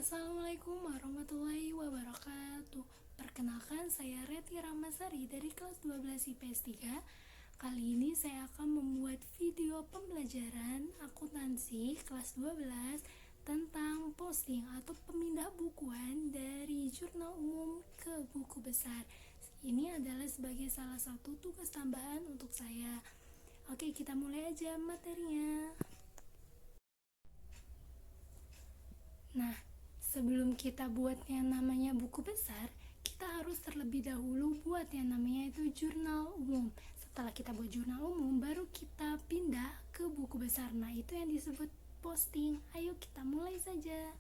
Assalamualaikum warahmatullahi wabarakatuh. Perkenalkan, saya Reti Ramasari dari kelas 12 IPS 3. Kali ini saya akan membuat video pembelajaran akuntansi kelas 12 tentang posting atau pemindah bukuan dari jurnal umum ke buku besar. Ini adalah sebagai salah satu tugas tambahan untuk saya. Oke, kita mulai aja materinya. Nah, sebelum kita buat yang namanya buku besar, kita harus terlebih dahulu buat yang namanya itu jurnal umum. Setelah kita buat jurnal umum, baru kita pindah ke buku besar. Nah, itu yang disebut posting. Ayo kita mulai saja.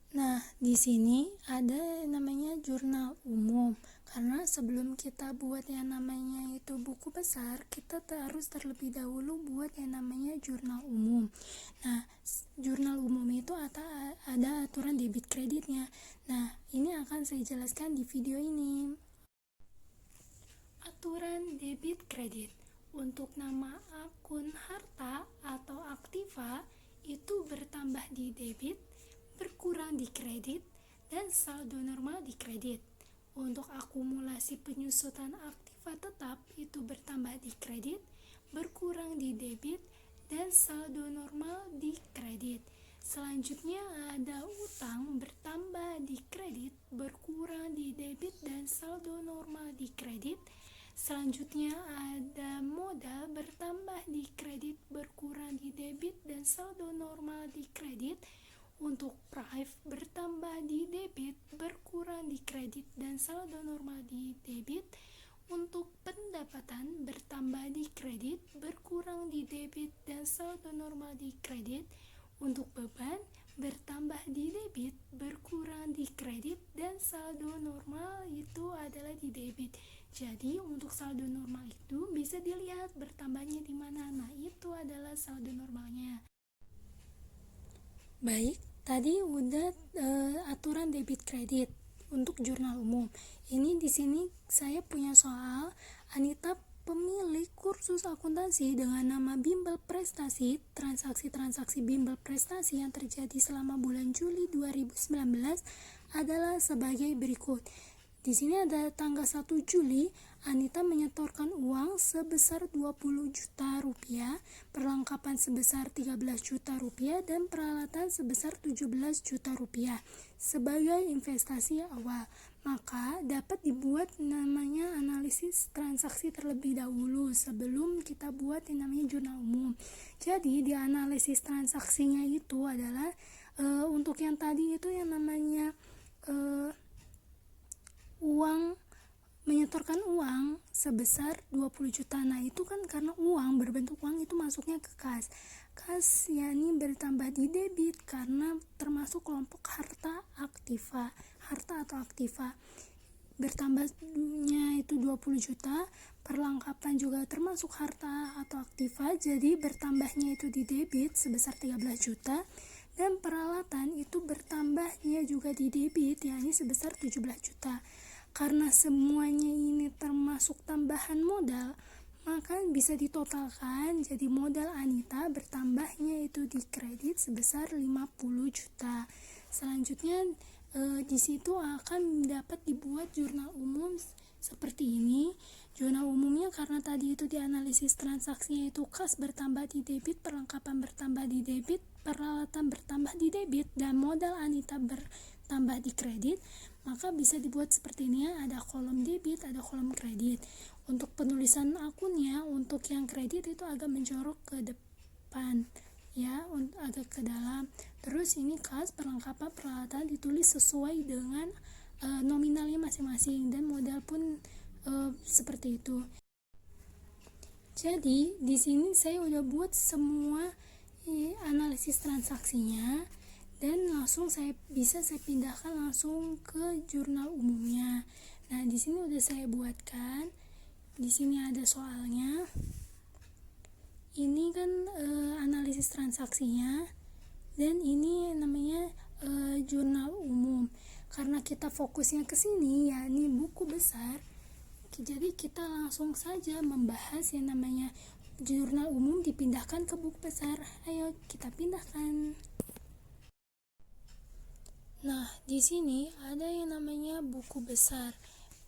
Nah, di sini ada namanya jurnal umum. Karena sebelum kita buat yang namanya itu buku besar, kita harus terlebih dahulu buat yang namanya jurnal umum. Nah, jurnal umum itu ada aturan debit kreditnya. Nah, ini akan saya jelaskan di video ini. Aturan debit kredit untuk nama akun harta atau aktiva itu bertambah di debit, berkurang di kredit, dan saldo normal di kredit. Untuk akumulasi penyusutan aktiva tetap itu bertambah di kredit, berkurang di debit, dan saldo normal di kredit. Selanjutnya ada utang bertambah di kredit, berkurang di debit, dan saldo normal di kredit. Selanjutnya ada modal bertambah di kredit, berkurang di debit, dan saldo normal di kredit. Untuk prive bertambah di debit, berkurang di kredit, dan saldo normal di debit. Untuk pendapatan bertambah di kredit, berkurang di debit, dan saldo normal di kredit. Untuk beban bertambah di debit, berkurang di kredit, dan saldo normal itu adalah di debit. Jadi untuk saldo normal itu bisa dilihat bertambahnya di mana. Nah, itu adalah saldo normalnya. Baik, tadi udah aturan debit kredit untuk jurnal umum. Ini di sini saya punya soal Anita pemilik kursus akuntansi dengan nama Bimbel Prestasi. Transaksi-transaksi Bimbel Prestasi yang terjadi selama bulan Juli 2019 adalah sebagai berikut. Di sini ada tanggal 1 Juli, Anita menyetorkan uang sebesar 20 juta rupiah, perlengkapan sebesar 13 juta rupiah, dan peralatan sebesar 17 juta rupiah sebagai investasi awal. Maka dapat dibuat namanya analisis transaksi terlebih dahulu sebelum kita buat yang namanya jurnal umum. Jadi di analisis transaksinya itu adalah untuk yang tadi itu yang namanya menyetorkan uang sebesar 20 juta. Nah, itu kan karena uang berbentuk uang itu masuknya ke kas. Kas yakni bertambah di debit karena termasuk kelompok harta atau aktiva. Bertambahnya itu 20 juta, perlengkapan juga termasuk harta atau aktiva, jadi bertambahnya itu di debit sebesar 13 juta. Dan peralatan itu bertambahnya juga di debit, yakni sebesar 17 juta. Karena semuanya ini termasuk tambahan modal, maka bisa ditotalkan jadi modal Anita bertambahnya itu di kredit sebesar 50 juta. Selanjutnya di situ akan dapat dibuat jurnal umum seperti ini. Jurnal umumnya karena tadi itu dianalisis transaksinya itu kas bertambah di debit, perlengkapan bertambah di debit, peralatan bertambah di debit, dan modal Anita bertambah di kredit, maka bisa dibuat seperti ini ya, ada kolom debit, ada kolom kredit. Untuk penulisan akunnya, untuk yang kredit itu agak menjorok ke depan ya, agak ke dalam. Terus ini kas, perlengkapan, peralatan ditulis sesuai dengan nominalnya masing-masing, dan modal pun seperti itu. Jadi di sini saya udah buat semua analisis transaksinya, dan langsung saya pindahkan langsung ke jurnal umumnya. Nah, di sini udah saya buatkan. Di sini ada soalnya. Ini kan analisis transaksinya, dan ini namanya jurnal umum. Karena kita fokusnya ke sini, yakni buku besar, jadi kita langsung saja membahas yang namanya jurnal umum dipindahkan ke buku besar. Ayo kita pindahkan. Di sini ada yang namanya buku besar.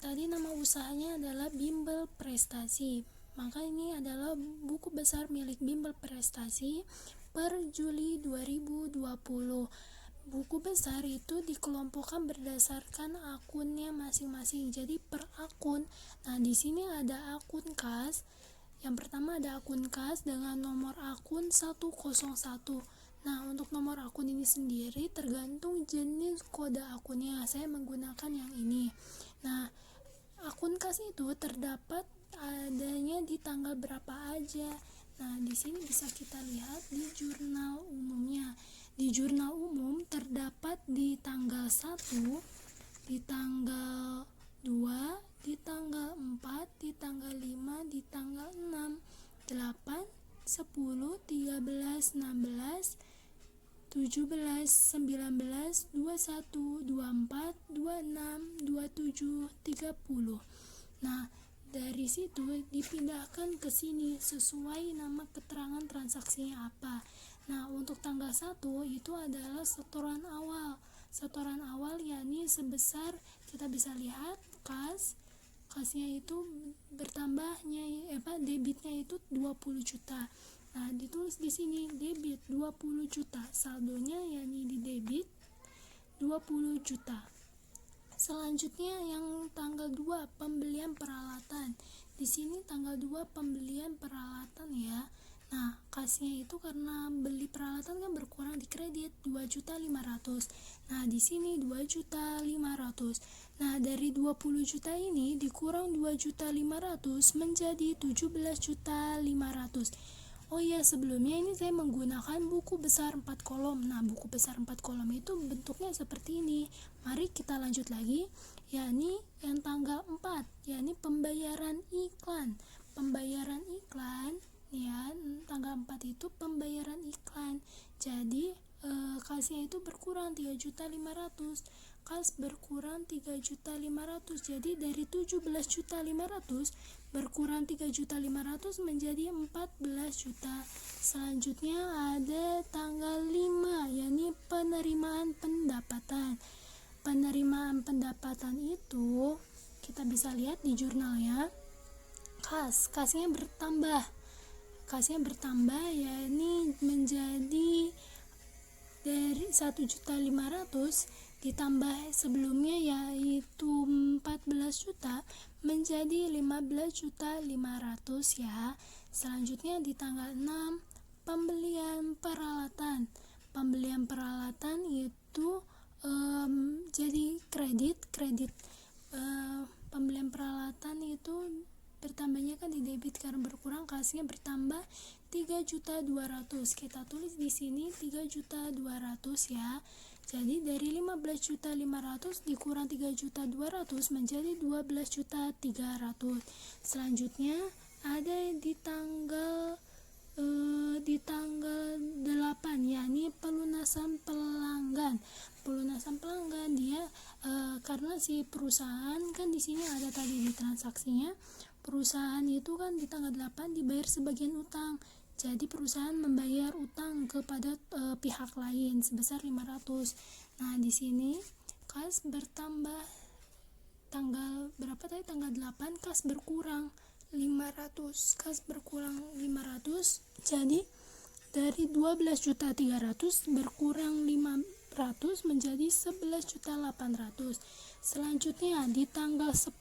Tadi nama usahanya adalah Bimbel Prestasi. Maka ini adalah buku besar milik Bimbel Prestasi per Juli 2020. Buku besar itu dikelompokkan berdasarkan akunnya masing-masing. Jadi per akun. Nah, di sini ada akun kas. Yang pertama ada akun kas dengan nomor akun 101. Nah, untuk nomor akun ini sendiri tergantung jenis kode akunnya. Saya menggunakan yang ini. Nah, akun kas itu terdapat adanya di tanggal berapa aja. Nah, di sini bisa kita lihat di jurnal umumnya. Di jurnal umum terdapat di tanggal 1, di tanggal 2, di tanggal 4, di tanggal 5, di tanggal 6, 8, 10, 13, 16, 17, 19, 21, 24, 26, 27, 30. Nah, dari situ dipindahkan ke sini sesuai nama keterangan transaksinya apa. Nah, untuk tanggal 1 itu adalah setoran awal. Setoran awal yakni sebesar, kita bisa lihat kasnya itu bertambahnya debitnya itu 20 juta. Nah, ditulis di sini debit 20 juta. Saldonya yakni di debit 20 juta. Selanjutnya yang tanggal 2 pembelian peralatan. Di sini tanggal 2 pembelian peralatan ya. Nah, kasnya itu karena beli peralatan kan berkurang di kredit 2.500.000. Nah, di sini 2.500.000. Nah, dari 20 juta ini dikurang 2.500.000 menjadi 17.500.000. Oh iya, sebelumnya ini saya menggunakan buku besar 4 kolom. Nah, buku besar 4 kolom itu bentuknya seperti ini. Mari kita lanjut lagi, yakni yang tanggal 4, yakni pembayaran iklan. Pembayaran iklan, ya, tanggal 4 itu pembayaran iklan. Jadi, kasnya itu berkurang 3.500.000. Kas berkurang 3.500.000. Jadi dari 17.500.000 berkurang 3.500.000 menjadi 14 juta. Selanjutnya ada tanggal 5, yakni penerimaan pendapatan. Penerimaan pendapatan itu kita bisa lihat di jurnalnya. Kasnya bertambah. Kasnya bertambah yakni menjadi dari 1.500.000 ditambah sebelumnya yaitu 14 juta menjadi 15.500.000 ya. Selanjutnya di tanggal 6 pembelian peralatan. Pembelian peralatan itu jadi kredit pembelian peralatan itu bertambahnya kan di debit karena berkurang, kasnya bertambah 3.200.000. Kita tulis di sini 3.200.000 ya. Jadi dari 15.500.000 dikurang 3.200.000 menjadi 12.300.000. Selanjutnya ada di tanggal 8, yakni pelunasan pelanggan. Pelunasan pelanggan dia karena si perusahaan kan di sini ada tadi di transaksinya. Perusahaan itu kan di tanggal 8 dibayar sebagian utang. Jadi perusahaan membayar utang kepada pihak lain sebesar 500. Nah, di sini kas bertambah tanggal berapa tadi? Tanggal 8 kas berkurang 500. Kas berkurang 500. Jadi dari 12.300.000 berkurang 500 menjadi 11.800.000. Selanjutnya di tanggal 10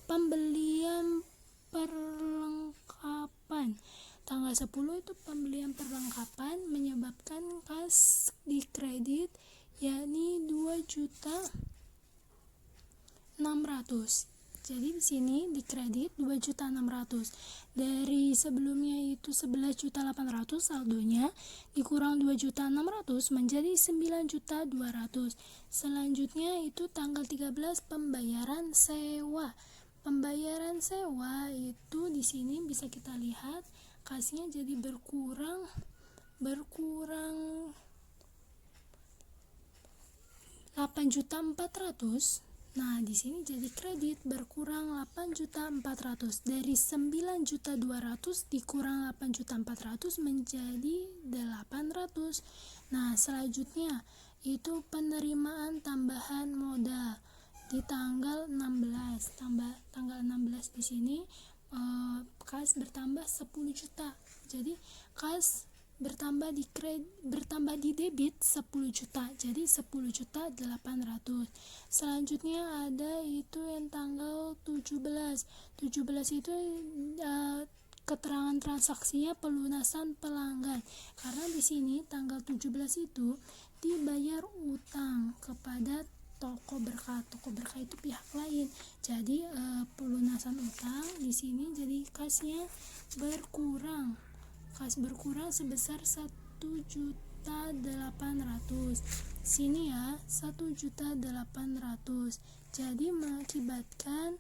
pembelian perlengkapan. Tanggal 10 itu pembelian perlengkapan menyebabkan kas di kredit yakni 2.600.000. Jadi di sini di kredit 2.600.000. Dari sebelumnya itu 11.800.000 saldonya dikurang 2.600.000 menjadi 9.200.000. Selanjutnya itu tanggal 13 pembayaran sewa. Pembayaran sewa itu di sini bisa kita lihat kasnya jadi berkurang 8.400.000. Nah, di sini jadi kredit berkurang 8.400.000. Dari 9.200.000 dikurang 8.400.000 menjadi 800. Nah, selanjutnya itu penerimaan tambahan modal di tanggal 16. Tanggal 16 di sini kas bertambah 10 juta. Jadi kas bertambah di debit 10 juta. Jadi 10 juta 800. Selanjutnya ada itu yang tanggal 17. 17 itu keterangan transaksinya pelunasan pelanggan. Karena di sini tanggal 17 itu dibayar utang kepada toko berkah. Toko berkah itu pihak lain. Jadi pelunasan utang di sini jadi kasnya berkurang. Kas berkurang sebesar 1.800.000. Sini ya 1.800.000. Jadi mengakibatkan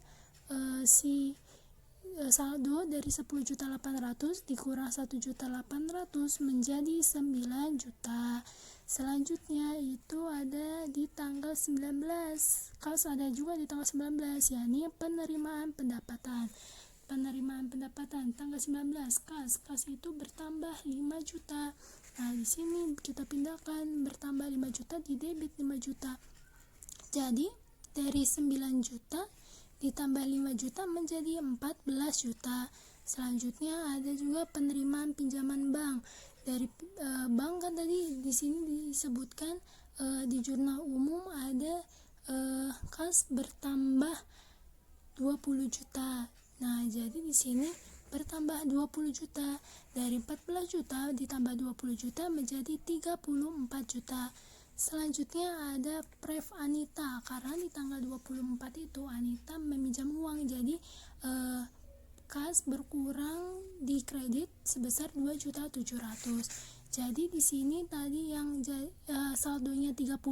saldo dari 10.800.000 dikurang 1.800.000 menjadi 9 juta. Selanjutnya itu ada di tanggal 19. Kas ada juga di tanggal 19, yakni penerimaan pendapatan. Penerimaan pendapatan tanggal 19 kas itu bertambah 5 juta. Nah, di sini kita pindahkan bertambah 5 juta di debit 5 juta. Jadi dari 9 juta ditambah 5 juta menjadi 14 juta. Selanjutnya ada juga penerimaan pinjaman bank. Dari bank kan tadi di sini disebutkan di jurnal umum ada kas bertambah 20 juta. Nah, jadi di sini bertambah 20 juta. Dari 14 juta ditambah 20 juta menjadi 34 juta. Selanjutnya ada Prev Anita, karena di tanggal 24 itu Anita meminjam uang, jadi kas berkurang di kredit sebesar 2.700.000. Jadi di sini tadi yang saldonya 34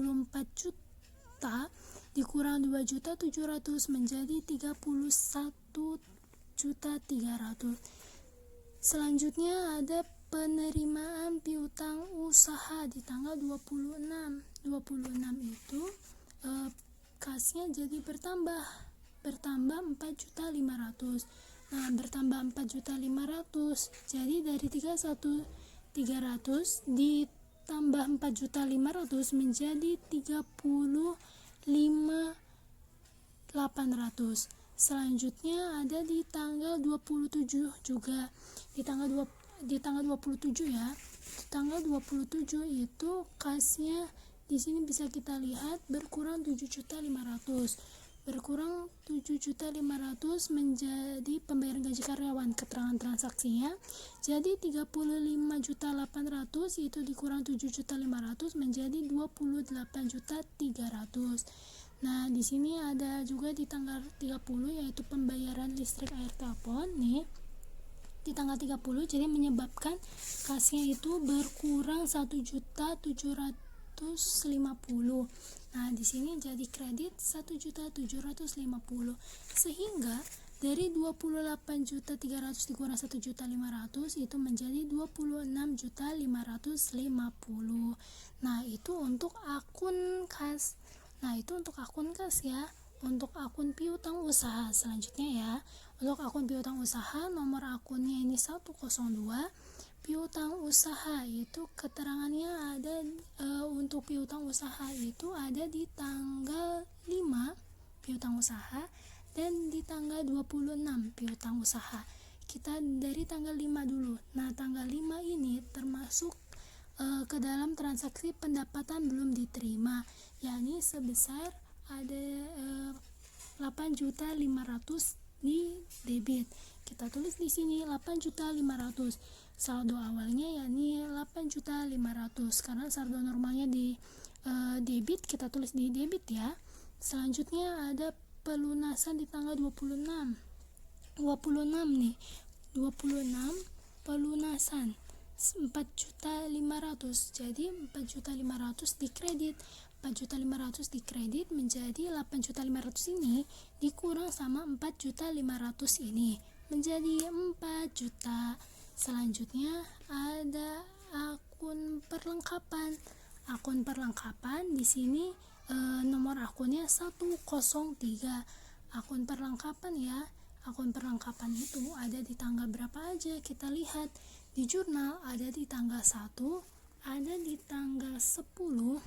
juta dikurang 2.700.000 menjadi 31.300.000. Selanjutnya ada penerimaan piutang usaha di tanggal 26. 26 itu kasnya jadi bertambah 4.500.000. Nah, bertambah 4.500.000. Jadi dari 31.300 ditambah 4.500.000 menjadi 35.800. Selanjutnya ada di tanggal 27 juga. Di tanggal 27 ya. Di tanggal 27 itu kasnya di sini bisa kita lihat berkurang 7.500.000. Berkurang 7.500.000 menjadi pembayaran gaji karyawan, keterangan transaksinya. Jadi 35.800.000 itu dikurang 7.500.000 menjadi 28.300.000. Nah, di sini ada juga di tanggal 30 yaitu pembayaran listrik, air, telepon nih. Di tanggal 30 jadi menyebabkan kasnya itu berkurang 1.750.000. Nah, di sini jadi kredit 1.750.000. Sehingga dari 28.300 dikurang 1.500.000 itu menjadi 26.550. Nah, itu untuk akun kas. Ya. Untuk akun piutang usaha selanjutnya ya. Untuk akun piutang usaha, nomor akunnya ini 102. Piutang usaha itu keterangannya ada untuk piutang usaha itu ada di tanggal 5 piutang usaha dan di tanggal 26 piutang usaha. Kita dari tanggal 5 dulu. Nah, tanggal 5 ini termasuk ke dalam transaksi pendapatan belum diterima, yakni sebesar ada 8.500.000 di debit. Kita tulis di sini 8.500.000. Saldo awalnya yakni 8.500.000 karena saldo normalnya di debit, kita tulis di debit ya. Selanjutnya ada pelunasan di tanggal 26 nih. 26 pelunasan 4.500.000. Jadi 4.500.000 dikredit. 4.500.000 dikredit menjadi 8.500.000 ini dikurang sama 4.500.000 ini menjadi 4 juta. Selanjutnya ada akun perlengkapan. Akun perlengkapan di sini nomor akunnya 103. Akun perlengkapan ya. Akun perlengkapan itu ada di tanggal berapa aja? Kita lihat di jurnal ada di tanggal 1, ada di tanggal 10,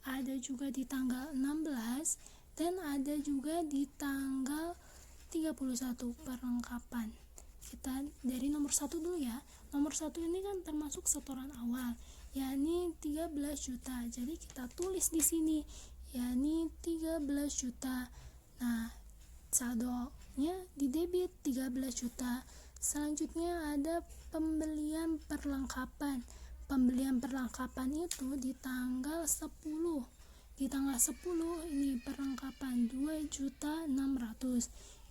ada juga di tanggal 16, dan ada juga di tanggal 31 perlengkapan. Kita dari nomor 1 dulu ya. Nomor 1 ini kan termasuk setoran awal, yakni 13 juta. Jadi kita tulis di sini yakni 13 juta. Nah, saldonya di debit 13 juta. Selanjutnya ada pembelian perlengkapan. Pembelian perlengkapan itu di tanggal 10. Di tanggal 10 ini perlengkapan 2.600.000.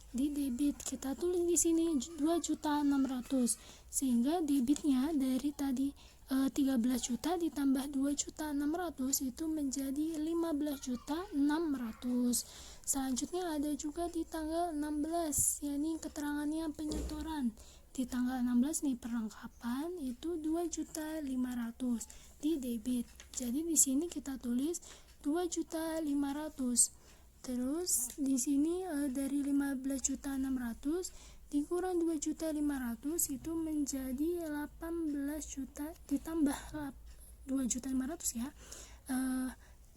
Di debit kita tulis di sini 2.600.000. Sehingga debitnya dari tadi 13 juta ditambah 2.600.000 itu menjadi 15.600.000. Selanjutnya ada juga di tanggal 16, yakni keterangannya penyetoran. Di tanggal 16 nih perlengkapan itu 2.500.000 di debit. Jadi di sini kita tulis 2.500.000. Terus di sini dari 15.600.000 dikurang 2.500.000 itu menjadi 18 juta ditambah 2.500.000 ya,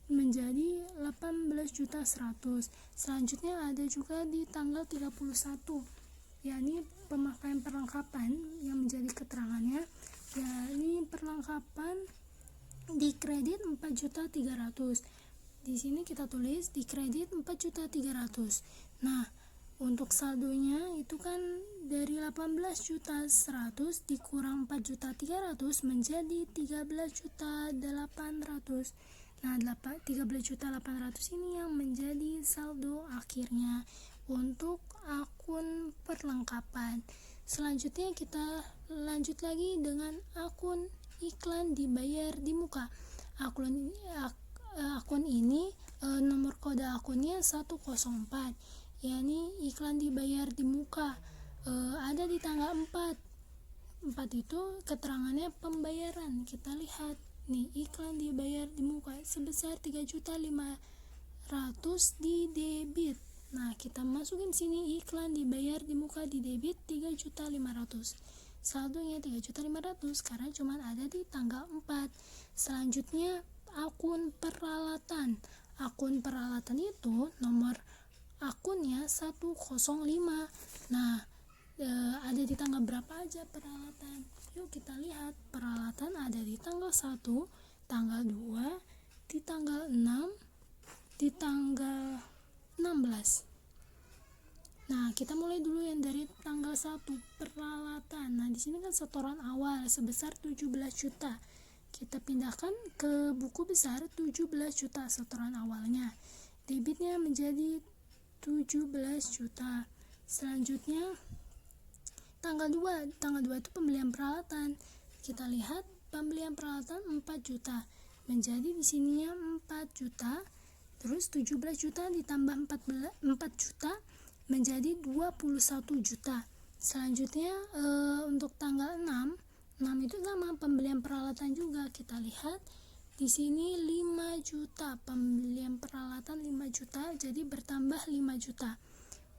menjadi 18.100.000. Selanjutnya ada juga di tanggal 31, yakni pemakaian perlengkapan yang menjadi keterangannya, yakni perlengkapan di kredit 4.300.000. Di sini kita tulis di kredit 4.300.000. Nah, untuk saldonya itu kan dari 18.100.000 dikurang 4.300.000 menjadi 13.800.000. Nah, 13.800.000 ini yang menjadi saldo akhirnya untuk akun perlengkapan. Selanjutnya kita lanjut lagi dengan akun iklan dibayar di muka. Akun ini nomor kode akunnya 104, yakni iklan dibayar di muka. Ada di tanggal 4 itu keterangannya pembayaran. Kita lihat nih, iklan dibayar di muka sebesar 3.500.000 di debit. Nah, kita masukin sini iklan dibayar di muka di debit 3.500.000. Saldonya 3.500.000 karena cuma ada di tanggal 4. Selanjutnya akun peralatan. Akun peralatan itu nomor akunnya 105. Nah, ada di tanggal berapa aja peralatan? Yuk kita lihat. Peralatan ada di tanggal 1, tanggal 2, di tanggal 6, di tanggal 16. Nah, kita mulai dulu yang dari tanggal 1, peralatan. Nah, di sini kan setoran awal sebesar 17 juta. Kita pindahkan ke buku besar 17 juta setoran awalnya. Debitnya menjadi 17 juta. Selanjutnya tanggal 2 itu pembelian peralatan. Kita lihat pembelian peralatan 4 juta. Menjadi di sininya 4 juta. Terus 17 juta ditambah 4 juta menjadi 21 juta. Selanjutnya untuk tanggal 6 itu sama pembelian peralatan juga. Kita lihat di sini 5 juta, pembelian peralatan 5 juta, jadi bertambah 5 juta.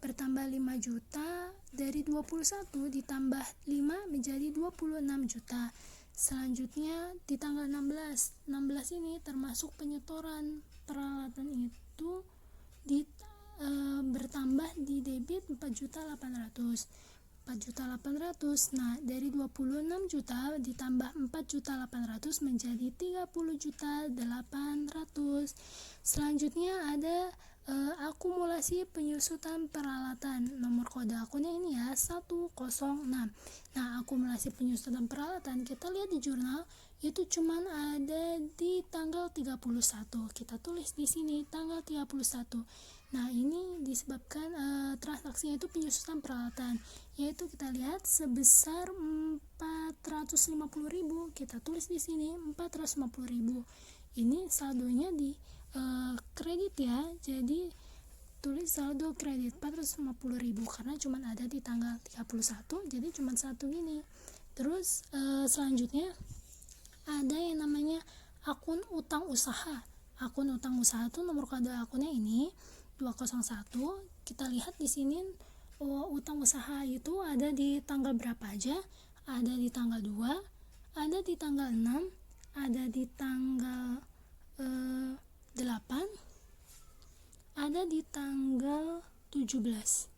Bertambah 5 juta dari 21 ditambah 5 menjadi 26 juta. Selanjutnya di tanggal 16 ini termasuk penyetoran peralatan itu bertambah di debit 4.800.000. Nah, dari 26 juta ditambah 4.800.000 menjadi 30.800.000. Selanjutnya ada akumulasi penyusutan peralatan. Nomor kode akunnya ini ya 106. Nah, akumulasi penyusutan peralatan kita lihat di jurnal itu cuman ada di tanggal 31. Kita tulis di sini tanggal 31. Nah, ini disebabkan transaksinya itu penyusutan peralatan, yaitu kita lihat sebesar 450.000. Kita tulis di sini 450.000. Ini saldonya di kredit ya. Jadi tulis saldo kredit 450.000 karena cuma ada di tanggal 31, jadi cuma satu ini. Terus selanjutnya ada yang namanya akun utang usaha. Akun utang usaha itu nomor kode akunnya ini 201. Kita lihat di sini utang usaha itu ada di tanggal berapa aja? Ada di tanggal 2, ada di tanggal 6, ada di tanggal 17.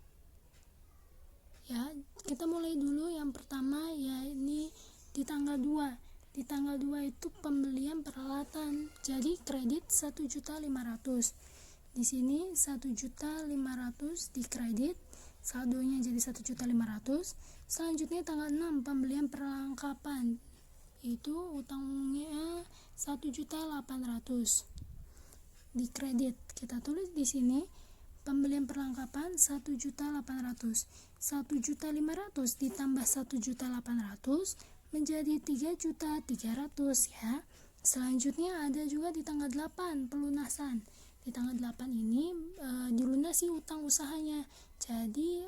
Ya, kita mulai dulu. Yang pertama ya ini di tanggal 2. Di tanggal 2 itu pembelian peralatan. Jadi kredit 1.500.000. Di sini 1.500.000 dikredit, saldonya jadi 1.500.000. Selanjutnya tanggal 6 pembelian perlengkapan. Itu utangnya 1.800.000. Dikredit. Kita tulis di sini pembelian perlengkapan 1.800.000. 1.500.000 ditambah 1.800.000 menjadi 3.300.000 ya. Selanjutnya ada juga di tanggal 8 pelunasan. Di tanggal 8 ini dilunasi utang usahanya. Jadi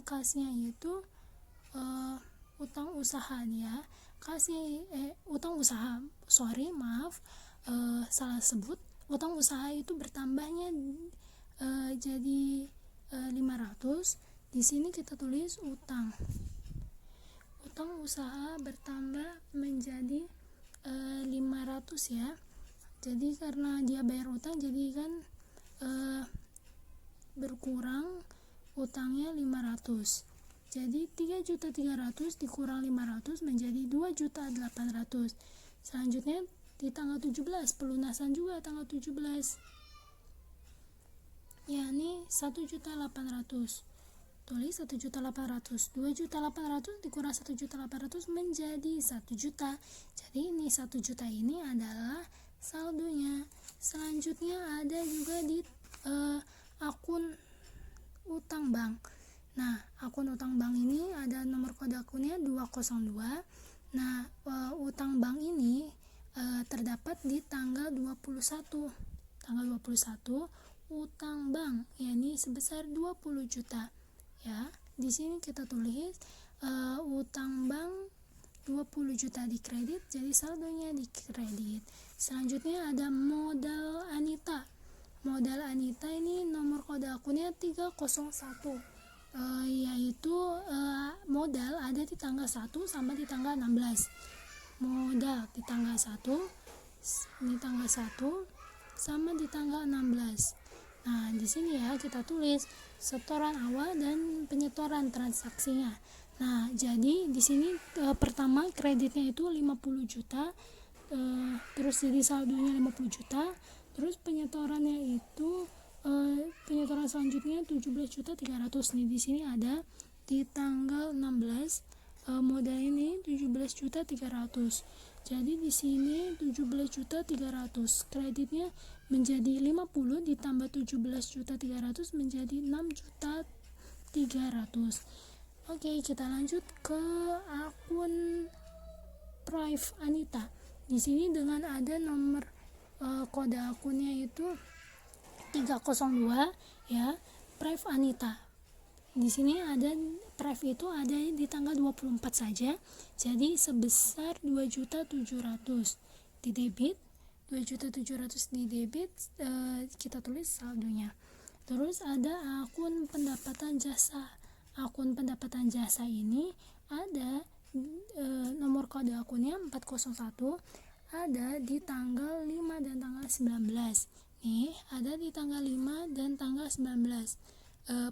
kasnya itu utang usaha ya. Utang usaha. Salah sebut. Utang usaha itu bertambahnya jadi 500. Di sini kita tulis utang usaha bertambah menjadi 500 ya. Jadi karena dia bayar utang, jadi kan berkurang utangnya 500. Jadi 3.300.000 dikurang 500 menjadi 2.800.000. Selanjutnya di tanggal 17 pelunasan juga tanggal 17. Ya, ini 1.800.000. Tulis 1.800.000. 2.800.000 dikurang 1.800.000 menjadi 1 juta. Jadi ini 1 juta ini adalah saldonya. Selanjutnya ada juga di akun utang bank. Nah, akun utang bank ini ada nomor kode akunnya 202. Nah, utang bank ini terdapat di tanggal 21. Tanggal 21 utang bank yakni sebesar 20 juta. Ya, di sini kita tulis utang bank 20 juta dikredit, jadi saldonya dikredit. Selanjutnya ada modal Anita. Modal Anita ini nomor kode akunnya 301. Yaitu modal ada di tanggal 1 sampai di tanggal 16. Modal di tanggal 1, ini tanggal 1 sama di tanggal 16. Nah, di sini ya kita tulis setoran awal dan penyetoran transaksinya. Nah, jadi di sini pertama kreditnya itu 50 juta, terus jadi saldonya 50 juta, terus penyetorannya itu penyetoran selanjutnya 17.300.000. Nih di sini ada di tanggal 16 modal ini 17.300.000. Jadi di sini 17.300.000. Kreditnya menjadi 50 ditambah 17.300.000 menjadi 6.300.000. Oke, kita lanjut ke akun Prive Anita. Di sini dengan ada nomor kode akunnya itu 302 ya, Prive Anita. Di sini ada Prive itu ada di tanggal 24 saja. Jadi sebesar 2.700.000 di debit, 2.700.000 di debit, kita tulis saldonya. Terus ada akun pendapatan jasa. Akun pendapatan jasa ini ada nomor kode akunnya 401, ada di tanggal 5 dan tanggal 19. Nih, ada di tanggal 5 dan tanggal 19.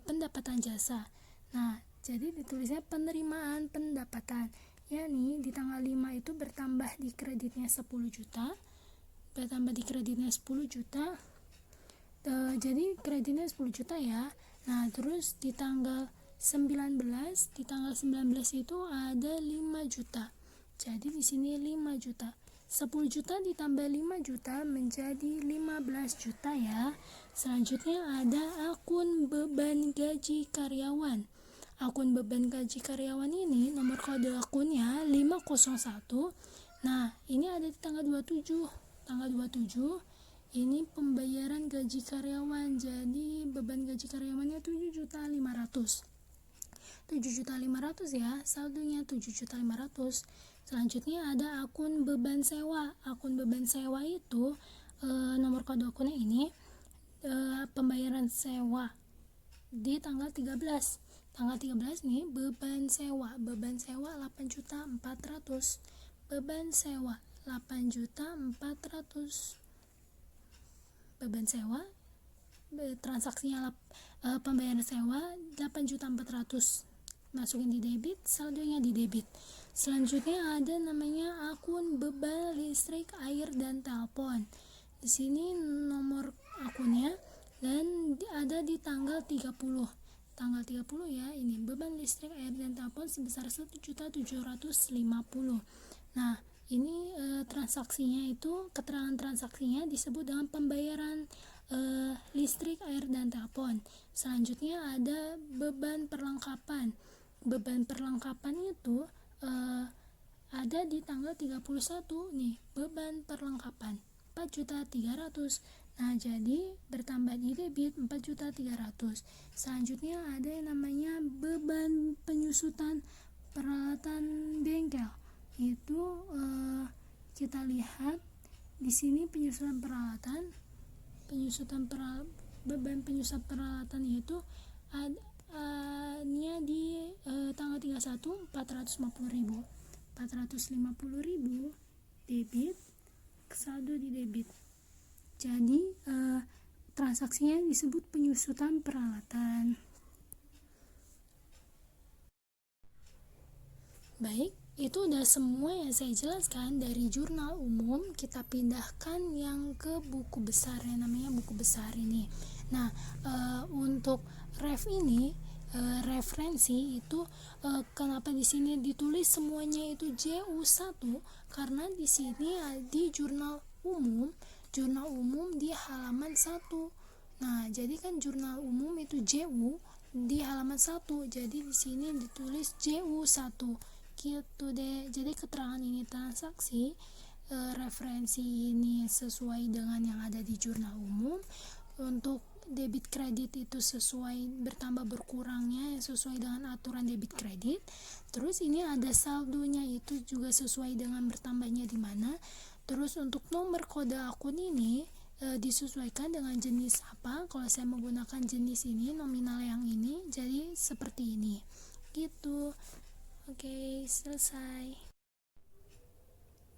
Pendapatan jasa. Nah, jadi ditulisnya penerimaan pendapatan. Yakni di tanggal 5 itu bertambah di kreditnya 10 juta. Bertambah di kreditnya 10 juta. Jadi kreditnya 10 juta ya. Nah, terus di tanggal 19 itu ada 5 juta. Jadi di sini 5 juta. 10 juta ditambah 5 juta menjadi 15 juta ya. Selanjutnya ada akun beban gaji karyawan. Akun beban gaji karyawan ini nomor kode akunnya 501. Nah, ini ada di tanggal 27. Tanggal 27 ini pembayaran gaji karyawan. Jadi beban gaji karyawannya 7.500.000. 7.500.000 ya, saldonya 7.500.000. Selanjutnya ada akun beban sewa. Akun beban sewa itu nomor kode akunnya ini pembayaran sewa di tanggal 13. Tanggal 13 nih beban sewa 8.400.000. Beban sewa 8.400.000. Beban sewa transaksinya pembayaran sewa 8.400.000, masukin di debit, saldonya di debit. Selanjutnya ada namanya akun beban listrik, air, dan telepon. Di sini nomor akunnya dan ada di tanggal 30 ya, ini beban listrik, air, dan telepon sebesar 1.750.000. Nah, ini transaksinya itu, keterangan transaksinya disebut dengan pembayaran listrik, air, dan telepon. Selanjutnya ada beban perlengkapan. Beban perlengkapan itu ada di tanggal 31 nih, beban perlengkapan 4.300.000. Nah, jadi bertambah di debit 4.300.000. Selanjutnya ada yang namanya beban penyusutan peralatan bengkel. Itu kita lihat di sini beban penyusutan peralatan itu adanya di tanggal 31 450.000 debit, saldo di debit. Jadi transaksinya disebut penyusutan peralatan. Baik, itu udah semua yang saya jelaskan dari jurnal umum. Kita pindahkan yang ke buku besar, yang namanya buku besar ini. Nah, untuk referensi itu, kenapa di sini ditulis semuanya itu JU1? Karena di sini di jurnal umum di halaman 1. Nah, jadi kan jurnal umum itu JU di halaman 1. Jadi di sini ditulis JU1. Gitu deh. Jadi keterangan ini transaksi, referensi ini sesuai dengan yang ada di jurnal umum. Untuk debit kredit itu sesuai bertambah berkurangnya sesuai dengan aturan debit kredit. Terus ini ada saldonya, itu juga sesuai dengan bertambahnya di mana. Terus untuk nomor kode akun ini disesuaikan dengan jenis apa. Kalau saya menggunakan jenis ini, nominal yang ini, jadi seperti ini gitu. Oke, selesai.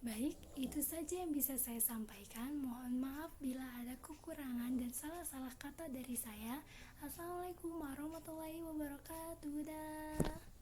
Baik, itu saja yang bisa saya sampaikan. Mohon maaf bila ada kekurangan dan salah-salah kata dari saya. Assalamualaikum warahmatullahi wabarakatuh. Dah.